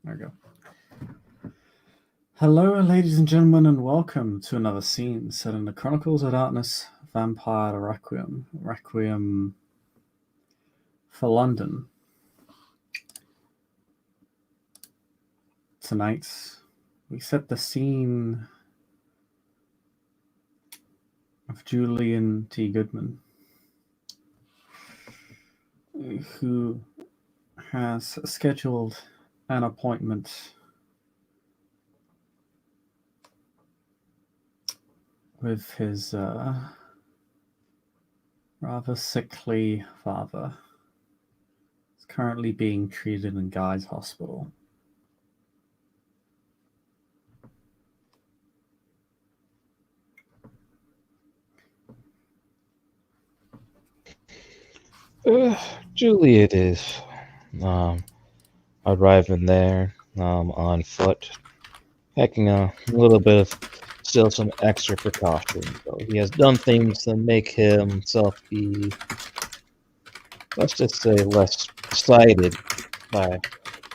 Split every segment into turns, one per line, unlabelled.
There we go. Hello, ladies and gentlemen, and welcome to another scene set in the Chronicles of Darkness Vampire Requiem. Requiem for London. Tonight, we set the scene of Julian T. Goodman, who has scheduled an appointment with his rather sickly father. He's currently being treated in Guy's Hospital.
Juliet is arriving there on foot, packing a little bit of still some extra precautions. So he has done things to make himself be, let's just say, less cited by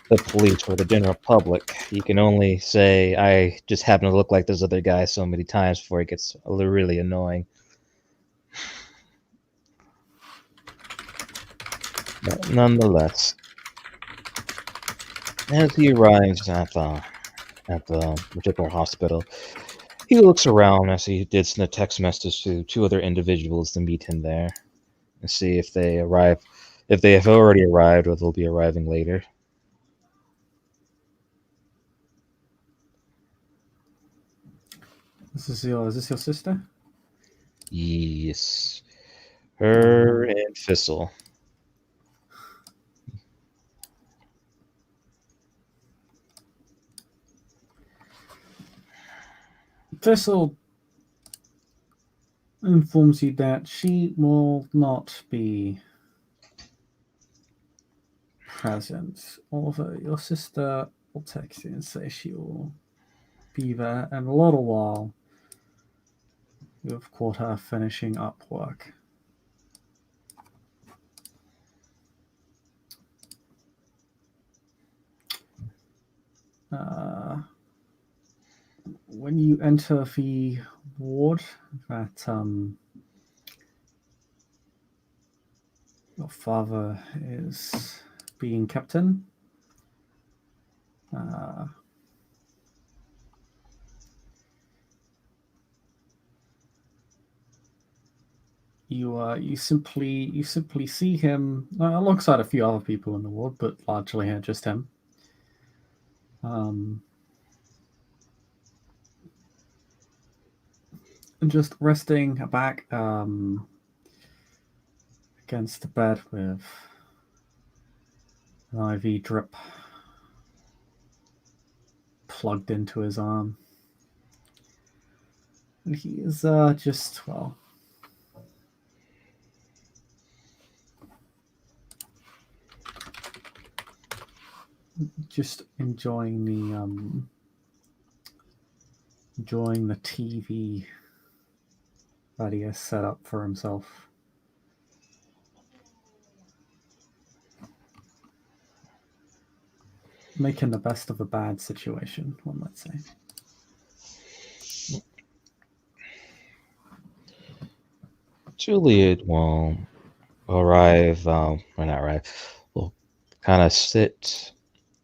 the police or the general public. He can only say, I just happen to look like those other guys so many times before it gets really annoying. But nonetheless, as he arrives at the particular hospital, he looks around as he did send a text message to two other individuals to meet him there and see if they arrive, if they have already arrived or they'll be arriving later.
Is this your sister?
Yes. Her and Fissel.
This'll informs you that she will not be present, although your sister will text you and say she will be there in a little while. You've caught her finishing up work. When you enter the ward that your father is being kept in, you simply see him alongside a few other people in the ward, but largely just him. And just resting back against the bed with an IV drip plugged into his arm. And he is just, well, just enjoying the TV that he has set up for himself. Making the best of a bad situation, one might say.
Juliet will arrive, or not arrive, will kind of sit.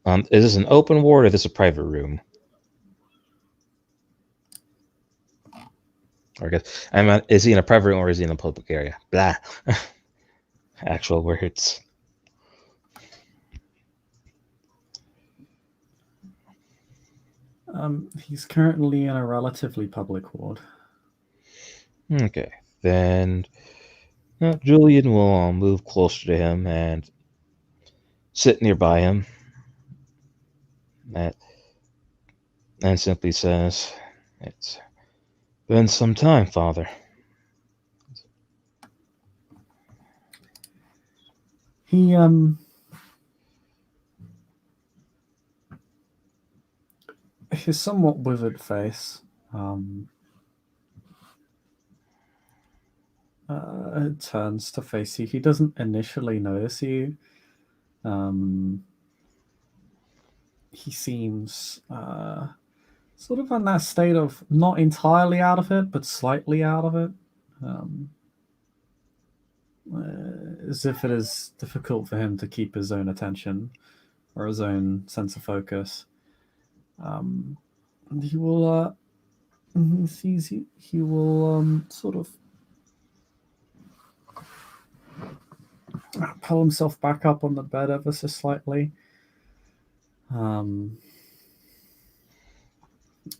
Is this an open ward or is this a private room? Or I guess, is he in a private room or is he in a public area? Blah. Actual words.
He's currently in a relatively public ward.
Okay, then Julian will move closer to him and sit nearby him and simply says, "It's been some time, Father."
He his somewhat withered face turns to face you. He doesn't initially notice you. he seems sort of in that state of not entirely out of it, but slightly out of it. Um, as if it is difficult for him to keep his own attention or his own sense of focus. And he will, he sees he will sort of pull himself back up on the bed ever so slightly.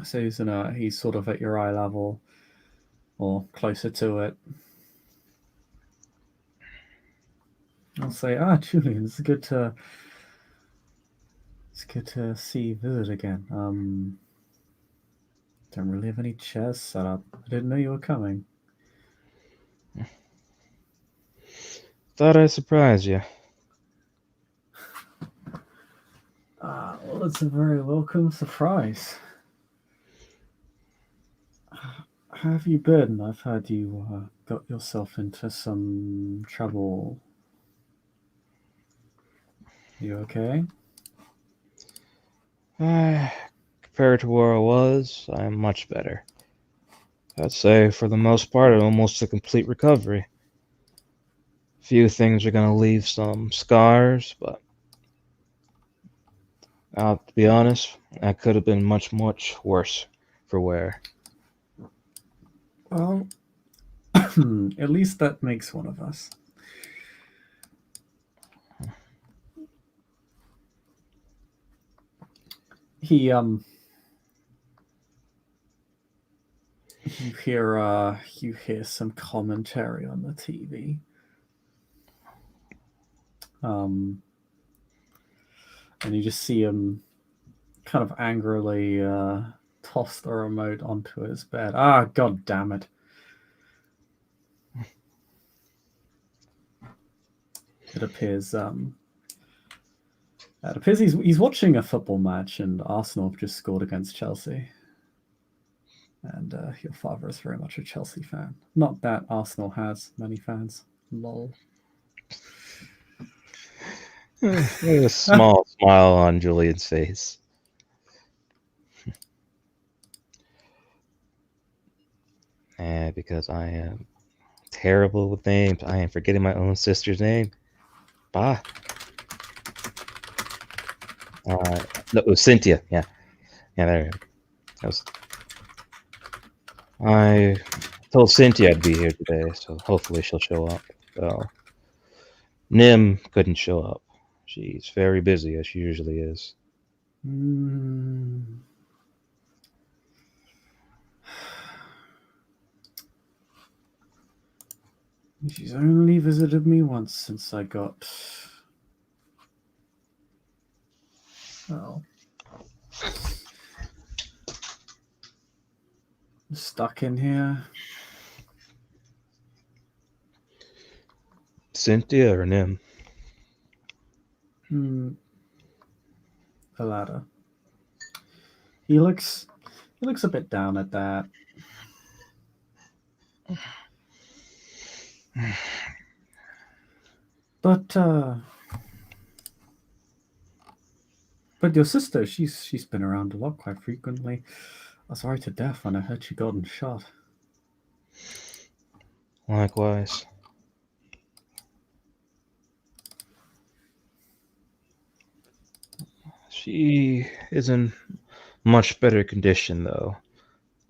So he's sort of at your eye level or closer to it. I'll say, Julian, it's good to see you visit again. Don't really have any chairs set up. I didn't know you were coming.
Thought I'd surprise you.
Well, it's a very welcome surprise. How have you been? I've heard you got yourself into some trouble. You okay?
Compared to where I was, I'm much better. I'd say, for the most part, almost a complete recovery. Few things are going to leave some scars, but to be honest, that could have been much, much worse for wear.
Well, at least that makes one of us. You hear some commentary on the TV. And you just see him kind of angrily toss the remote onto his bed. God damn it. It appears he's watching a football match, and Arsenal have just scored against Chelsea. And your father is very much a Chelsea fan. Not that Arsenal has many fans. Lol.
There's a small smile on Julian's face. Because I am terrible with names. I am forgetting my own sister's name. Bah. No, it was Cynthia. Yeah, there. I told Cynthia I'd be here today, so hopefully she'll show up. So Nim couldn't show up. She's very busy, as she usually is.
She's only visited me once since I got... stuck in here.
Cynthia or Nim?
The latter. He looks a bit down at that. But your sister, she's been around a lot quite frequently. I was worried to death when I heard she gotten shot.
Likewise. She is in much better condition, though.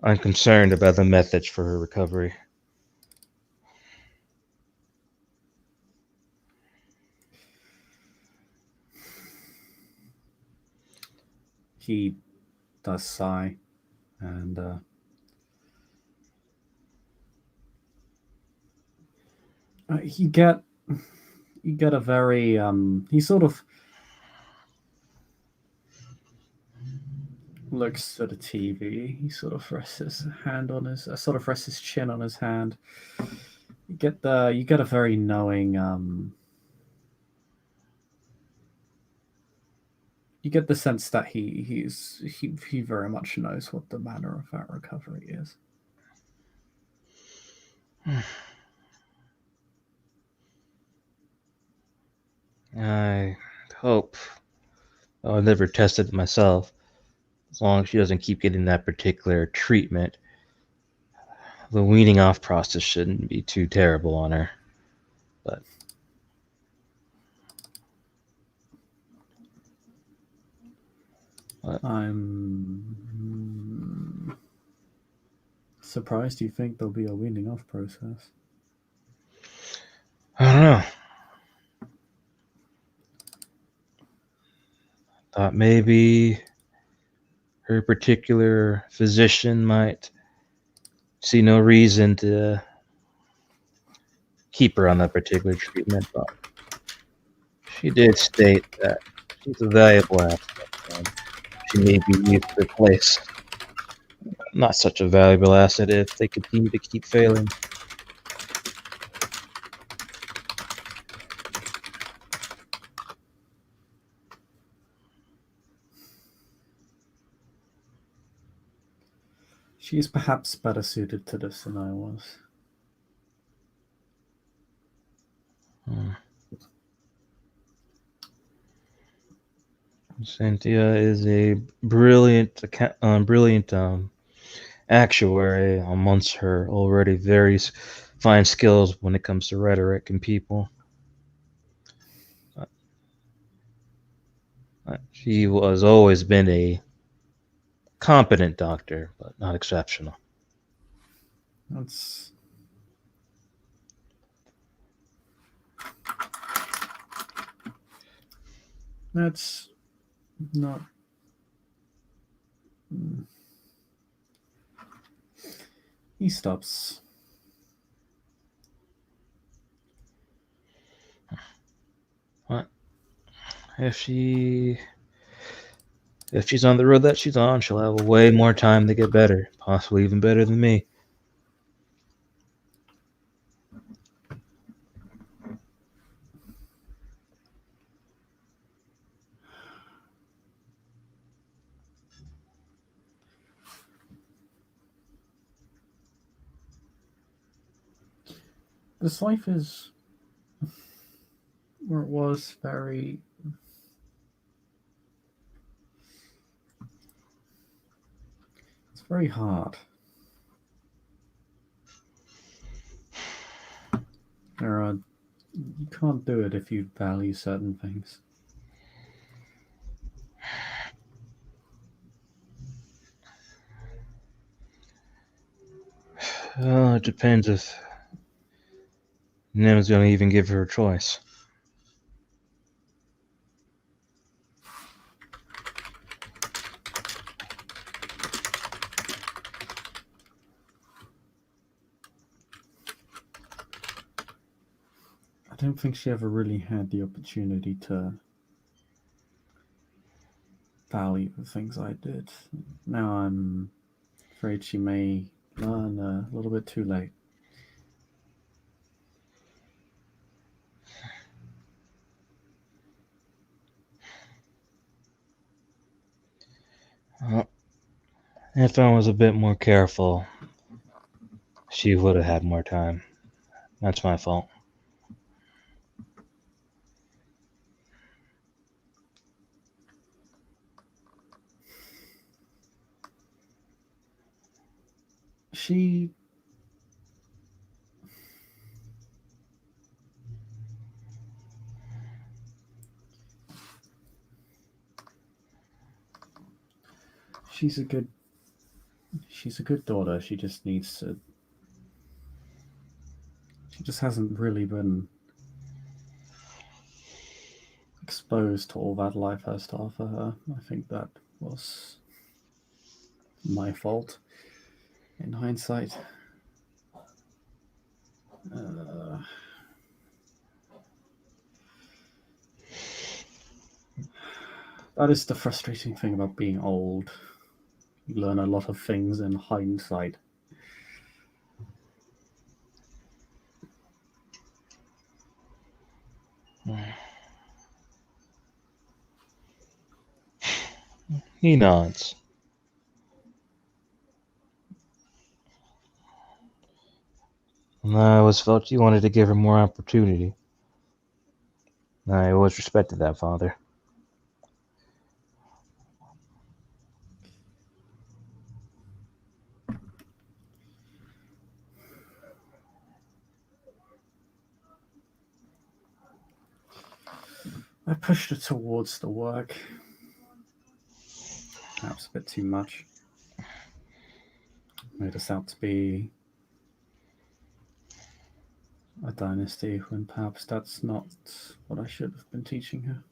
I'm concerned about the methods for her recovery.
He does sigh, and you get a very he sort of looks at the TV. He sort of rests his hand on his rests his chin on his hand. You get a very knowing you get the sense that he very much knows what the manner of that recovery is.
I hope I've never tested it myself. As long as she doesn't keep getting that particular treatment, the weaning off process shouldn't be too terrible on her. But
I'm surprised you think there'll be a weaning off process.
I don't know. Thought maybe her particular physician might see no reason to keep her on that particular treatment, but she did state that she's a valuable asset and she may be used to replace not such a valuable asset if they continue to keep failing.
She's perhaps better suited to this than I was.
Cynthia is a brilliant, actuary amongst her already very fine skills when it comes to rhetoric and people. She has always been a competent doctor, but not exceptional.
That's not. He stops.
What? If she's on the road that she's on, she'll have way more time to get better, possibly even better than me.
This life is where it was very. It's very hard. You can't do it if you value certain things.
Well, it depends if Nim's gonna even give her a choice.
I don't think she ever really had the opportunity to value the things I did. Now I'm afraid she may learn a little bit too late.
Well, if I was a bit more careful, she would have had more time. That's my fault.
She's a good daughter. She just needs to. She just hasn't really been exposed to all that life has to offer her. I think that was my fault in hindsight. That is the frustrating thing about being old. You learn a lot of things in hindsight.
He nods. I always felt you wanted to give her more opportunity. I always respected that, Father.
I pushed her towards the work. Perhaps a bit too much. Made us out to be a dynasty when perhaps that's not what I should have been teaching her.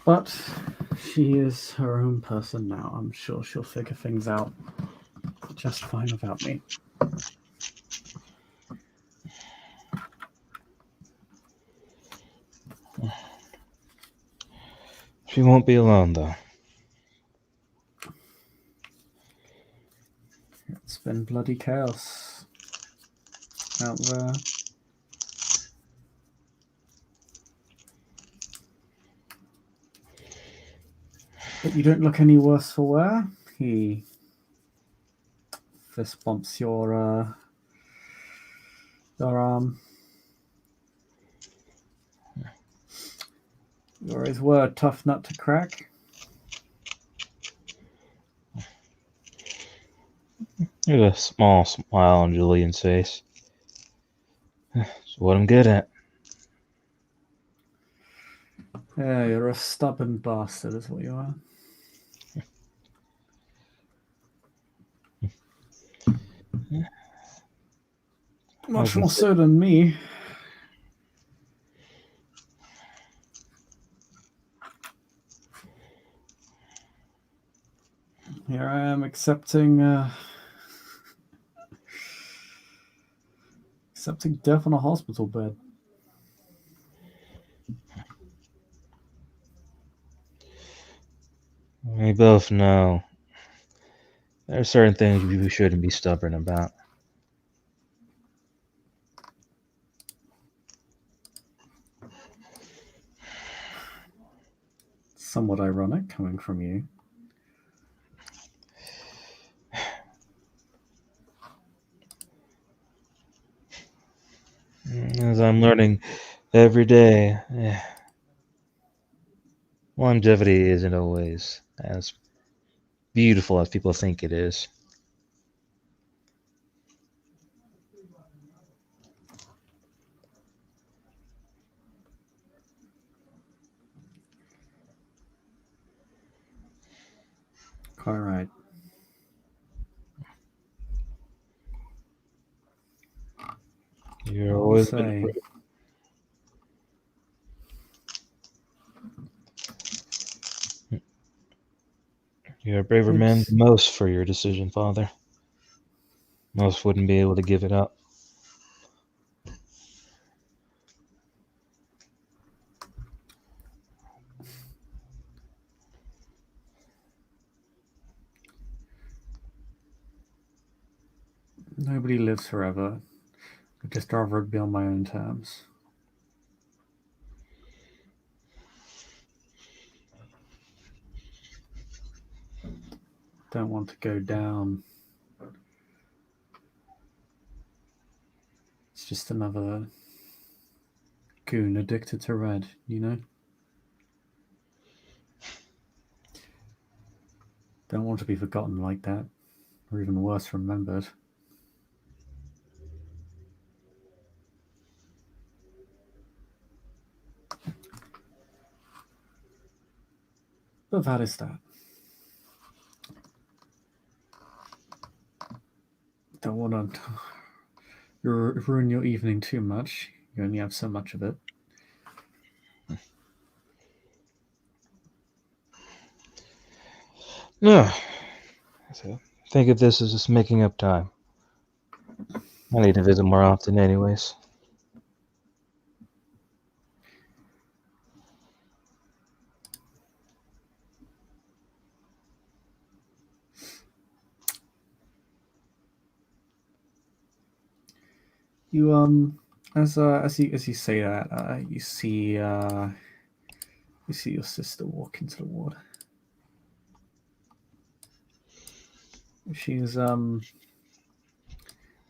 But she is her own person now. I'm sure she'll figure things out just fine without me.
She won't be alone, though.
It's been bloody chaos out there. But you don't look any worse for wear. He fist bumps your arm. You're his word, tough nut to crack.
There's a small smile on Julian's face. It's what I'm good at.
Yeah, you're a stubborn bastard, is what you are. Much more so than me. Here I am accepting death on a hospital bed.
We both know there are certain things we shouldn't be stubborn about.
Somewhat ironic coming from you.
As I'm learning every day, longevity isn't always as beautiful as people think it is.
Quite right.
You're always You're a braver man than most for your decision, Father. Most wouldn't be able to give it up.
Nobody lives forever. I'd just rather it be on my own terms. Don't want to go down. It's just another goon addicted to red, you know? Don't want to be forgotten like that, or even worse, remembered. But that is that. Don't want to ruin your evening too much. You only have so much of it.
No. So think of this as just making up time. I need to visit more often anyways.
You as you say that, you see your sister walk into the ward. She's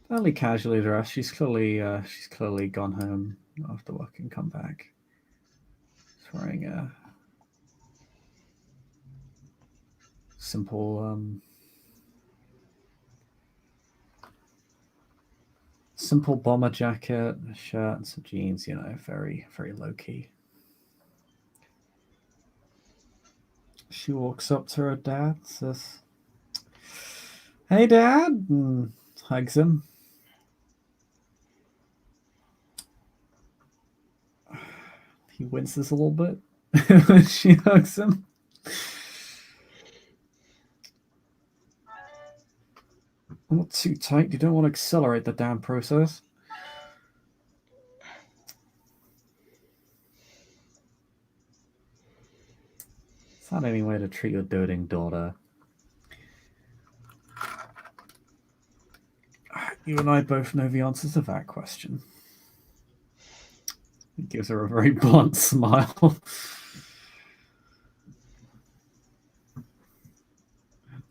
fairly casually dressed. She's clearly gone home after work and come back. She's wearing a simple Simple bomber jacket, a shirt, and some jeans. Very, very low key. She walks up to her dad, says, "Hey, Dad," and hugs him. He winces a little bit when she hugs him. Not too tight. You don't want to accelerate the damn process. It's not any way to treat your doting daughter. You and I both know the answers to that question. He gives her a very blunt smile.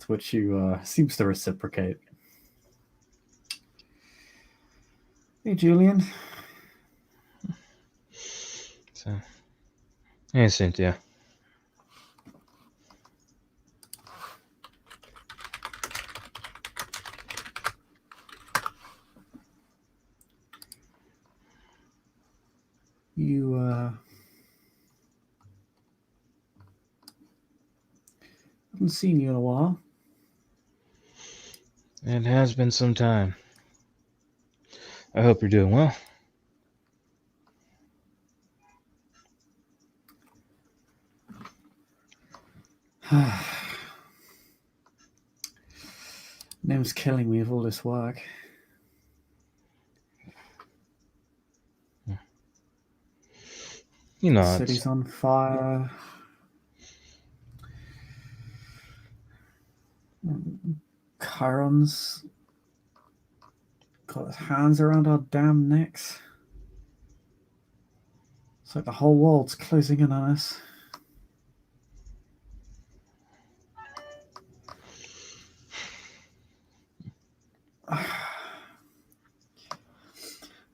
To which you seems to reciprocate. Hey, Julian.
So, hey, Cynthia.
You haven't seen you in a while.
It has been some time. I hope you're doing well.
Nim's killing me with all this work.
You know,
City's on fire. Chiron's got his hands around our damn necks. It's like the whole world's closing in on us.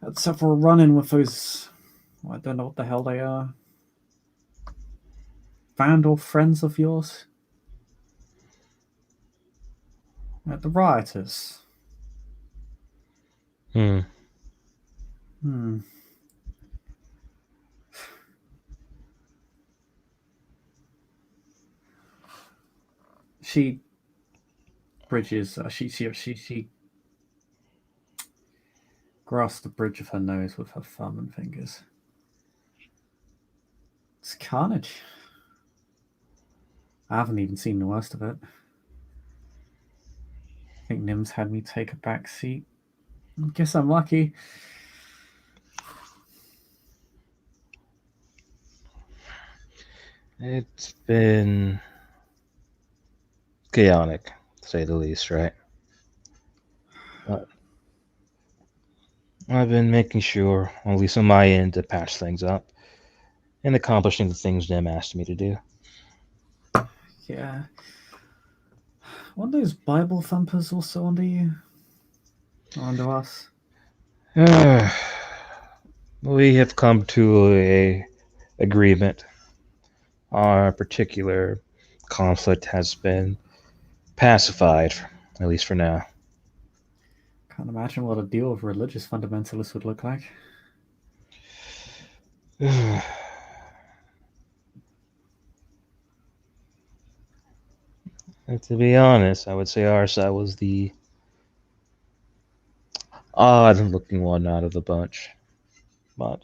Except for running with those, I don't know what the hell they are. Vandal friends of yours? The rioters.
Hmm.
She bridges. She grasps the bridge of her nose with her thumb and fingers. It's carnage. I haven't even seen the worst of it. I think Nim's had me take a back seat. I guess I'm lucky.
It's been chaotic, to say the least, right? But I've been making sure, at least on my end, to patch things up and accomplishing the things Nim asked me to do.
Yeah. Weren't those Bible thumpers also under you? Or under us?
We have come to a agreement. Our particular conflict has been pacified, at least for now.
Can't imagine what a deal with religious fundamentalists would look like.
And to be honest, I would say our side was the odd-looking one out of the bunch. But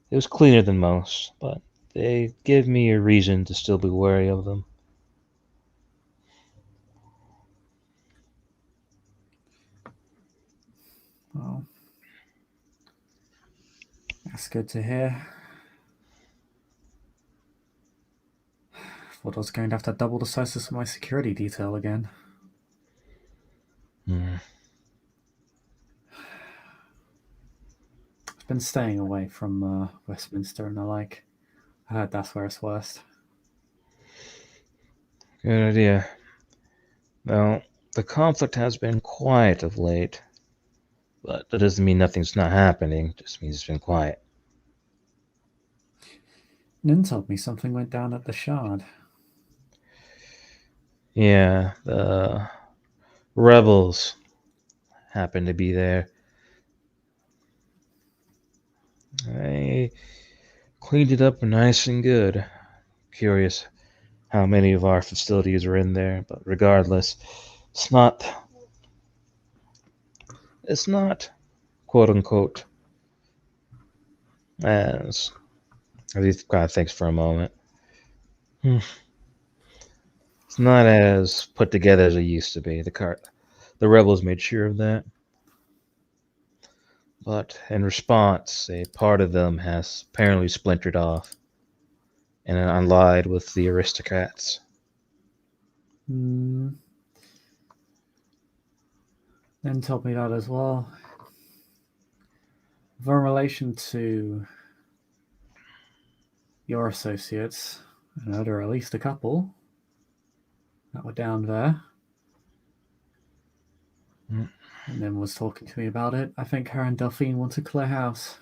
it was cleaner than most, but they give me a reason to still be wary of them.
Well, that's good to hear. Thought I was going to have to double the size of my security detail again. I've been staying away from Westminster and the like. I heard that's where it's worst.
Good idea. Well, the conflict has been quiet of late, but that doesn't mean nothing's not happening. It just means it's been quiet.
Nin told me something went down at the Shard.
Yeah, the rebels happen to be there. I cleaned it up nice and good. Curious how many of our facilities are in there, but regardless, it's not it's not quote unquote as these kind of thinks for a moment. It's not as put together as it used to be. The rebels made sure of that. But in response, a part of them has apparently splintered off and allied with the aristocrats.
Hmm. Then told me that as well. In relation to your associates, I know there are at least a couple that were down there.
Mm.
And then was talking to me about it. I think her and Delphine want to clear house.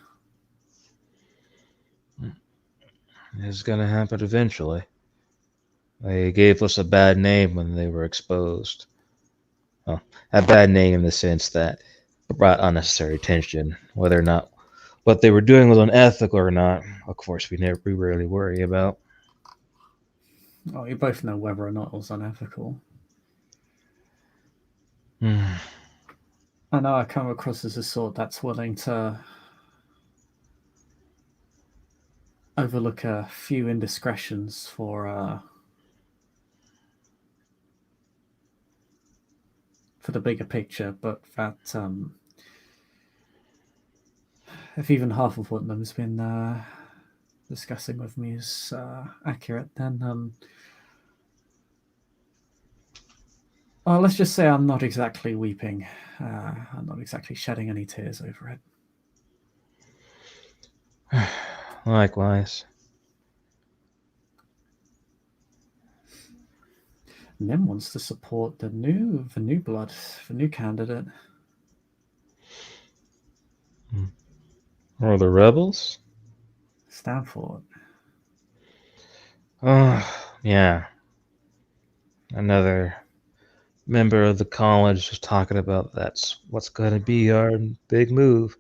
It's gonna happen eventually. They gave us a bad name when they were exposed. Well, a bad name in the sense that it brought unnecessary attention. Whether or not what they were doing was unethical or not, of course, we rarely worry about.
Oh, you both know whether or not it was unethical.
Hmm.
I know I come across as a sort that's willing to overlook a few indiscretions for the bigger picture, but that if even half of what them's been discussing with me is accurate, then well, let's just say I'm not exactly weeping. I'm not exactly shedding any tears over it.
Likewise.
Nim wants to support the new blood, the new candidate.
Or the rebels?
Stanford.
Oh, yeah. Another member of the college was talking about that's what's going to be our big move.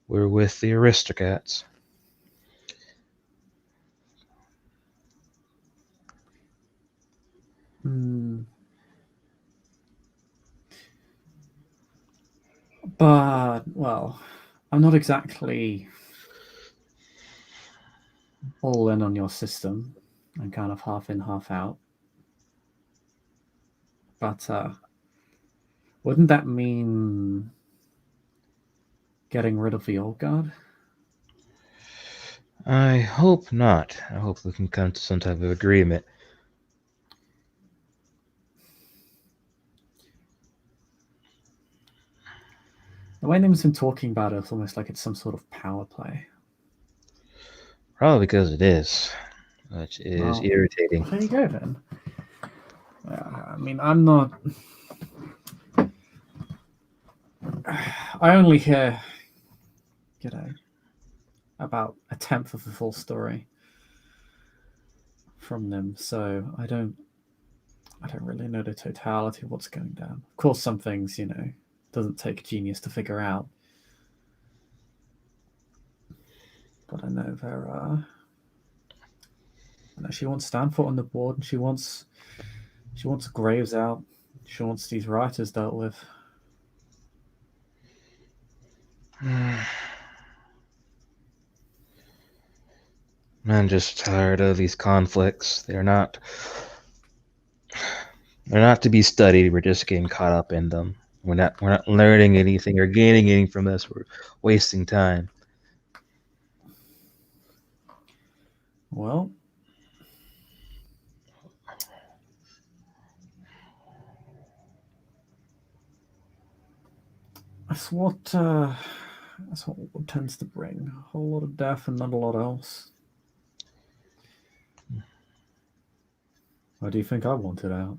We're with the aristocrats.
Hmm. But, well, I'm not exactly all in on your system. I'm kind of half in, half out. But wouldn't that mean getting rid of the old guard?
I hope not. I hope we can come to some type of agreement.
The way Nim's been talking about it, it's almost like it's some sort of power play.
Probably because it is, which is
Well,
irritating.
there you go then. I mean, I'm not. I only hear, you know, about a tenth of the full story from them, so I don't really know the totality of what's going down. Of course, some things, doesn't take a genius to figure out. But I know there are. I know she wants Stanford on the board, and she wants Graves out. She wants these writers dealt with.
I'm just tired of these conflicts. They're not to be studied. We're just getting caught up in them. We're not learning anything or gaining anything from this. We're wasting time.
Well, that's what war tends to bring. A whole lot of death and not a lot else. Why do you think I want it out?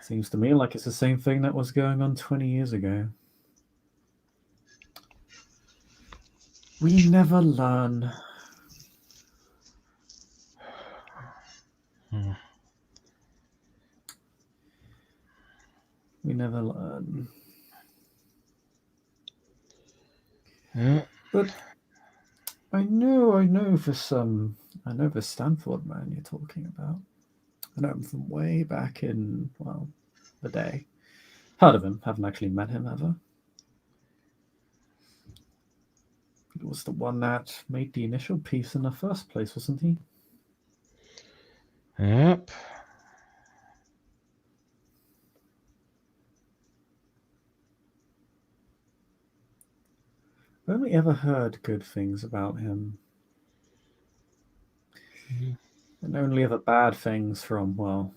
Seems to me like it's the same thing that was going on 20 years ago. We never learn. We never learn.
Yeah.
But I know this Stanford man you're talking about. I know him from way back in, well, the day. Heard of him, haven't actually met him ever. It was the one that made the initial piece in the first place, wasn't he?
Yep.
I've only ever heard good things about him, and only ever bad things from, well,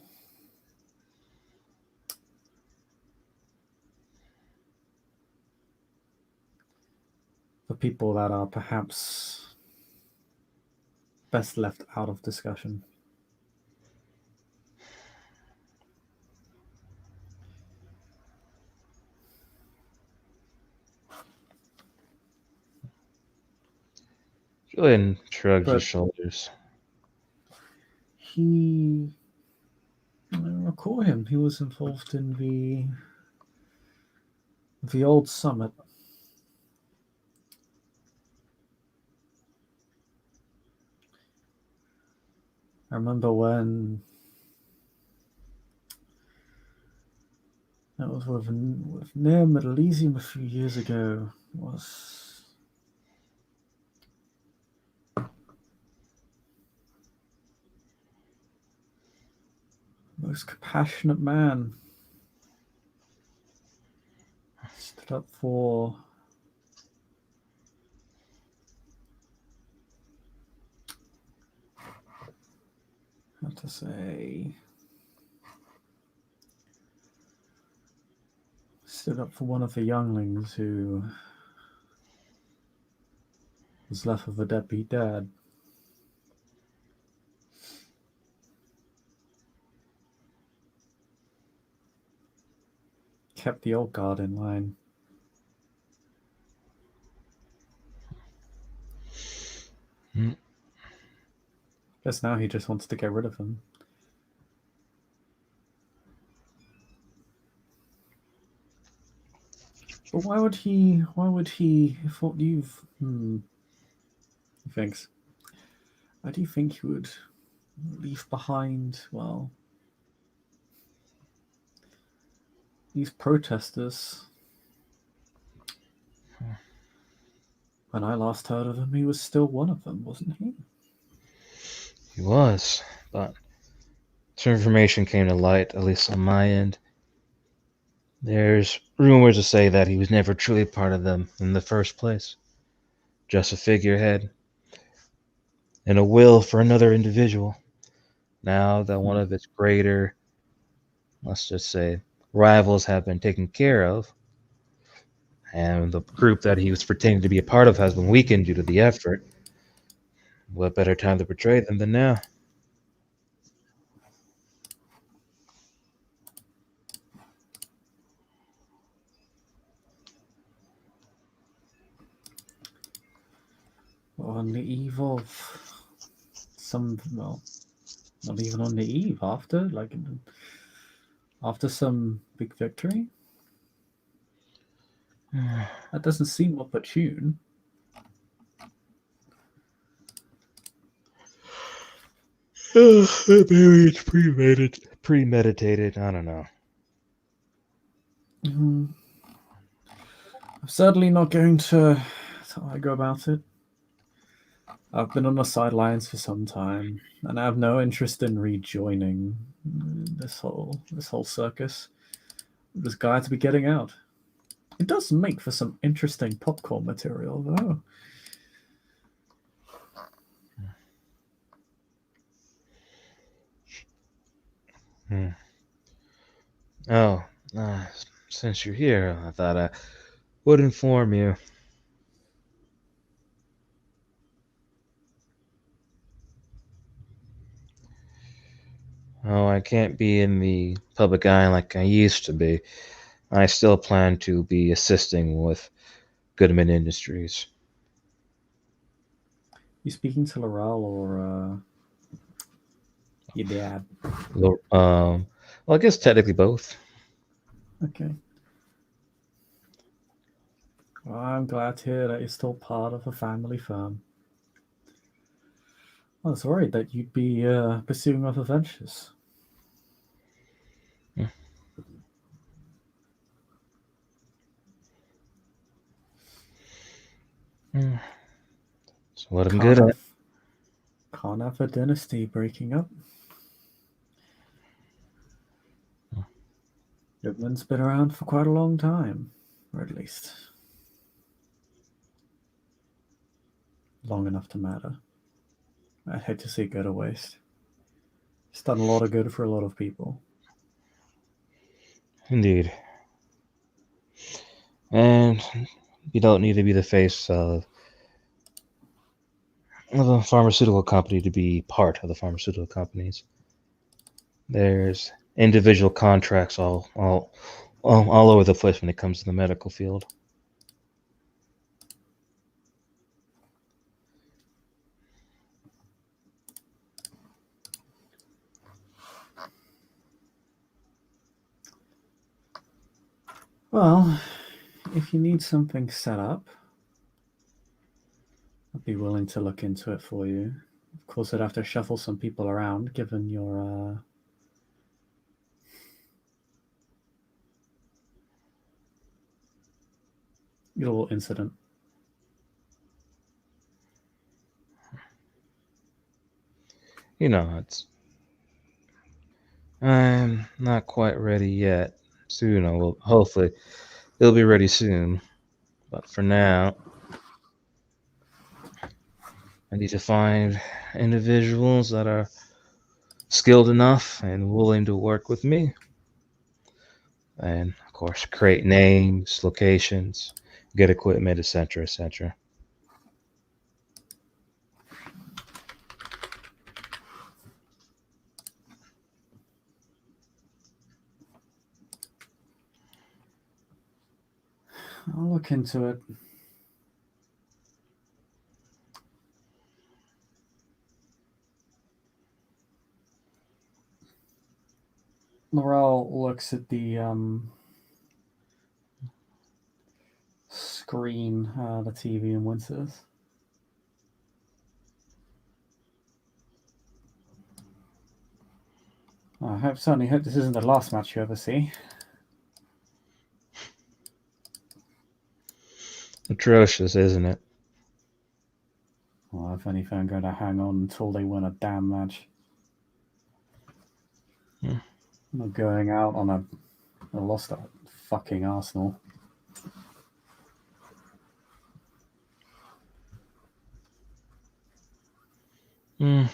the people that are perhaps best left out of discussion.
Julian shrugs his
But
shoulders.
I recall him. He was involved in the old summit. I remember when that was with near Middle Elysium a few years ago. Was the most compassionate man. Stood up for how to say stood up for one of the younglings who was left with a deadbeat dad. Kept the old guard in line.
Mm.
Guess now he just wants to get rid of him. But why would he? Why would he? If what you've, he thinks. Why do you think he would leave behind? Well, these protesters. When I last heard of him, he was still one of them, wasn't he?
He was, but some information came to light, at least on my end. There's rumors to say that he was never truly part of them in the first place. Just a figurehead and a will for another individual. Now that one of its greater, let's just say, rivals have been taken care of, and the group that he was pretending to be a part of has been weakened due to the effort, what better time to portray them than now?
On the eve of some, well, not even on the eve, after some big victory. That doesn't seem opportune.
Maybe it's premeditated. I don't know.
I'm certainly not going to. That's how I go about it. I've been on the sidelines for some time, and I have no interest in rejoining this whole circus. I'm just glad to be getting out. It does make for some interesting popcorn material, though.
Hmm. Oh, since you're here, I thought I would inform you. Oh, I can't be in the public eye like I used to be. I still plan to be assisting with Goodman Industries.
You speaking to Laurel or your dad?
Well, I guess technically both.
Okay. Well, I'm glad to hear that you're still part of a family firm. I was worried that you'd be pursuing other ventures.
Hmm. That's what I'm
Can't
good at.
have, can't have a dynasty breaking up. Goodman's been around for quite a long time, or at least long enough to matter. I'd hate to see it go to waste. It's done a lot of good for a lot of people.
Indeed. And you don't need to be the face of a pharmaceutical company to be part of the pharmaceutical companies. There's individual contracts all over the place when it comes to the medical field.
Well, if you need something set up, I'd be willing to look into it for you. Of course, I'd have to shuffle some people around given your little incident.
It's I'm not quite ready yet. Soon, hopefully it'll be ready soon. But for now, I need to find individuals that are skilled enough and willing to work with me. And of course, create names, locations, get equipment, etc., etc.
I'll look into it. Laurel looks at the screen, the TV, and winces. Certainly hope this isn't the last match you ever see.
Atrocious, isn't it?
Well, if anything, I'm going to hang on until they win a damn match.
Hmm.
I'm not going out on a loss to fucking Arsenal.
Hmm.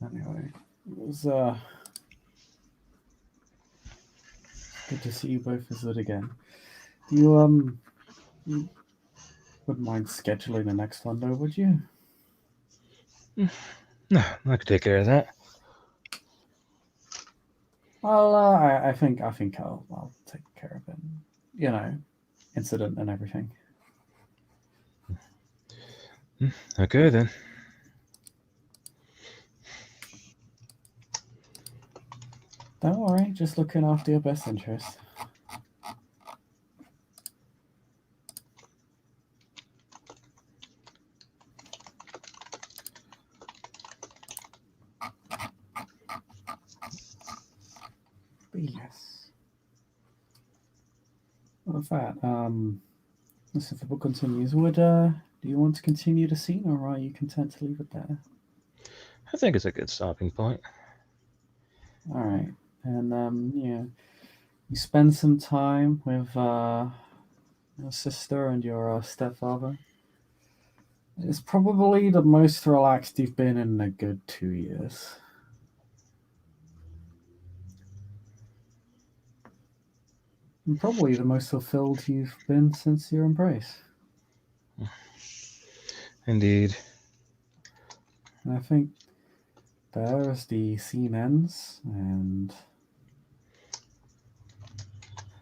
Anyway, it was good to see you both visit again. Do you wouldn't mind scheduling the next one though, would you?
No, I could take care of that.
Well, I think I'll take care of it. You know, incident and everything.
Okay then.
Don't worry, just looking after your best interest. But yes. With that, listen, if the book continues, do you want to continue the scene, or are you content to leave it there?
I think it's a good stopping point.
All right, and yeah, you spend some time with your sister and your stepfather. It's probably the most relaxed you've been in a good 2 years. And probably the most fulfilled you've been since your embrace.
Indeed.
And I think there, as the scene ends, and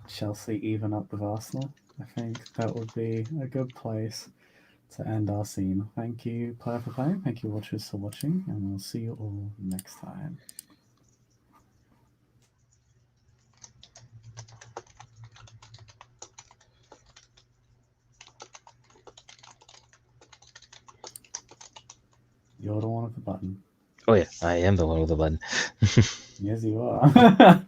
Chelsea even up with Arsenal, I think that would be a good place to end our scene. Thank you, player, for playing. Thank you, watchers, for watching, and we'll see you all next time. You're the one with the button.
Oh yeah, I am the one with the button.
Yes, you are.